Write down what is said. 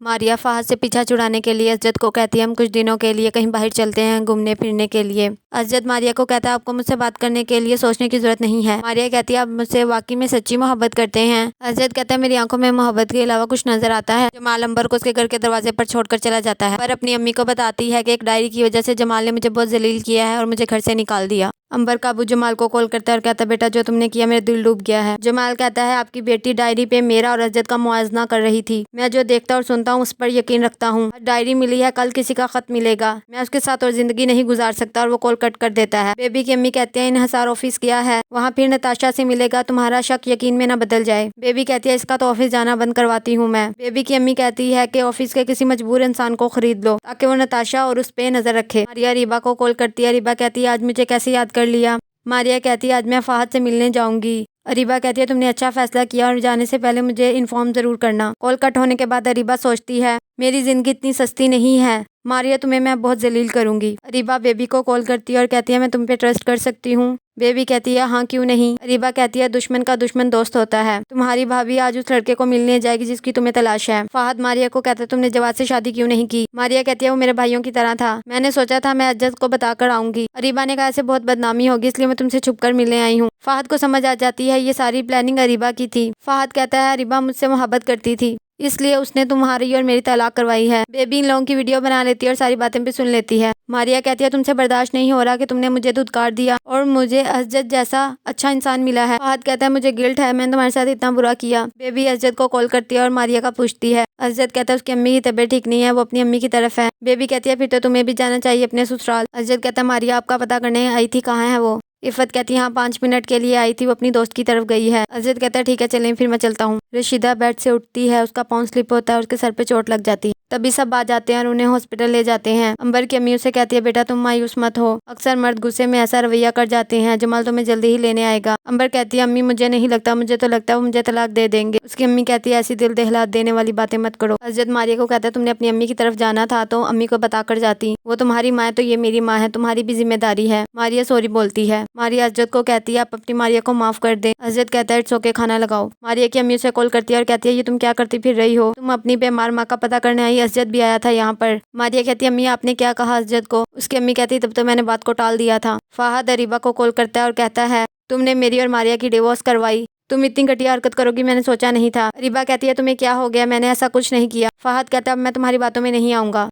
मारिया फहद से पीछा छुड़ाने के लिए असजद को कहती है हम कुछ दिनों के लिए कहीं बाहर चलते हैं घूमने फिरने के लिए। असजद मारिया को कहता है आपको मुझसे बात करने के लिए सोचने की जरूरत नहीं है। मारिया कहती है आप मुझसे वाकई में सच्ची मोहब्बत करते हैं। असजद कहता है मेरी आंखों में मोहब्बत के अलावा कुछ नजर आता है। जमाल अंबर को उसके घर के दरवाजे पर छोड़कर चला जाता है पर अपनी अम्मी को बताती है कि एक डायरी की वजह से जमाल ने मुझे बहुत जलील किया है और मुझे घर से निकाल दिया। अंबर काबू जमाल को कॉल करता है और कहता है बेटा जो तुमने किया मेरा दिल डूब गया है। जमाल कहता है आपकी बेटी डायरी पे मेरा और असजद का मुआवजा कर रही थी। मैं जो देखता और सुनता हूँ उस पर यकीन रखता हूँ। डायरी मिली है कल किसी का खत मिलेगा। मैं उसके साथ और जिंदगी नहीं गुजार सकता और वो कॉल कट कर देता है। बेबी की अम्मी कहते हैं इन्हिसार ऑफिस गया है वहाँ फिर नताशा से मिलेगा तुम्हारा शक यकीन में न बदल जाए। बेबी कहती है इसका तो ऑफिस जाना बंद करवाती हूँ मैं। बेबी की अम्मी कहती है कि ऑफिस के किसी मजबूर इंसान को खरीद लो ताकि वो नताशा और उस पे नजर रखे। मारिया रिबा को कॉल करती है। रिबा कहती है आज मुझे कैसे याद कर लिया। मारिया कहती है आज मैं फहद से मिलने जाऊंगी। अरीबा कहती है तुमने अच्छा फैसला किया और जाने से पहले मुझे इन्फॉर्म जरूर करना। कॉल कट होने के बाद अरीबा सोचती है मेरी जिंदगी इतनी सस्ती नहीं है मारिया तुम्हें मैं बहुत जलील करूंगी। अरीबा बेबी को कॉल करती है और कहती है मैं तुम पे ट्रस्ट कर सकती हूँ। बेबी कहती है हाँ क्यों नहीं। अरीबा कहती है दुश्मन का दुश्मन दोस्त होता है। तुम्हारी भाभी आज उस लड़के को मिलने जाएगी जिसकी तुम्हें तलाश है। फहद मारिया को कहता है तुमने जवाद से शादी क्यों नहीं की। मारिया कहती है वो मेरे भाइयों की तरह था मैंने सोचा था मैं अज्जद को बताकर आऊंगी। अरीबा ने कहा ऐसे बहुत बदनामी होगी इसलिए मैं तुमसे छुप कर मिलने आई हूँ। फहद को समझ आ जाती है ये सारी प्लानिंग अरीबा की थी। फहद कहता है अरीबा मुझसे मोहब्बत करती थी इसलिए उसने तुम्हारी और मेरी तलाक करवाई है। बेबी इन लोगों की वीडियो बना लेती है और सारी बातें भी सुन लेती है। मारिया कहती है तुमसे बर्दाश्त नहीं हो रहा कि तुमने मुझे धुतकार दिया और मुझे असजद जैसा अच्छा इंसान मिला है। फहद कहता है मुझे गिल्ट है मैंने तुम्हारे साथ इतना बुरा किया। बेबी असजद को कॉल करती है और मारिया का पूछती है। असजद कहता है उसकी अम्मी की तबीयत ठीक नहीं है वो अपनी अम्मी की तरफ है। बेबी कहती है फिर तो तुम्हें भी जाना चाहिए अपने ससुराल। असजद कहता है मारिया आपका पता करने आई थी कहाँ है वो। इफ़त कहती है हाँ 5 मिनट के लिए आई थी वो अपनी दोस्त की तरफ गई है। अजद कहता है ठीक है चलें फिर मैं चलता हूँ। रशीदा बेड से उठती है उसका पाँव स्लिप होता है उसके सर पे चोट लग जाती है। तभी सब आ जाते हैं और उन्हें हॉस्पिटल ले जाते हैं। अंबर की अम्मी उसे कहती है बेटा तुम मायूस मत हो अक्सर मर्द गुस्से में ऐसा रवैया कर जाते हैं जमाल तुम्हें जल्दी ही लेने आएगा। अंबर कहती है अम्मी मुझे नहीं लगता मुझे तो लगता है वो मुझे तलाक दे देंगे। उसकी अम्मी कहती है ऐसी दिल दहला देने वाली बातें मत करो। अजद मारिया को कहता है तुमने अपनी अम्मी की तरफ जाना था तो अम्मी को बताकर जाती। वो तुम्हारी माँ है तो ये मेरी माँ है तुम्हारी भी जिम्मेदारी है। मारिया सॉरी बोलती है। मारिया अजद को कहती है आप अपनी मारिया को माफ कर दे। अजद कहता है इट्स ओके खाना लगाओ। मारिया की अम्मी उसे कॉल करती है और कहती है ये तुम क्या करती फिर रही हो तुम अपनी बीमार माँ का पता करने आई। अजद भी आया था यहाँ पर। मारिया कहती है अम्मी आपने क्या कहा अजद को। उसकी अम्मी कहती है तब तो मैंने बात को टाल दिया था। फहद अरीबा को कॉल करता है और कहता है तुमने मेरी और मारिया की डिवोर्स करवाई तुम इतनी घटिया हरकत करोगी मैंने सोचा नहीं था। अरीबा कहती है तुम्हें क्या हो गया मैंने ऐसा कुछ नहीं किया। फहद कहता है अब मैं तुम्हारी बातों में नहीं आऊंगा।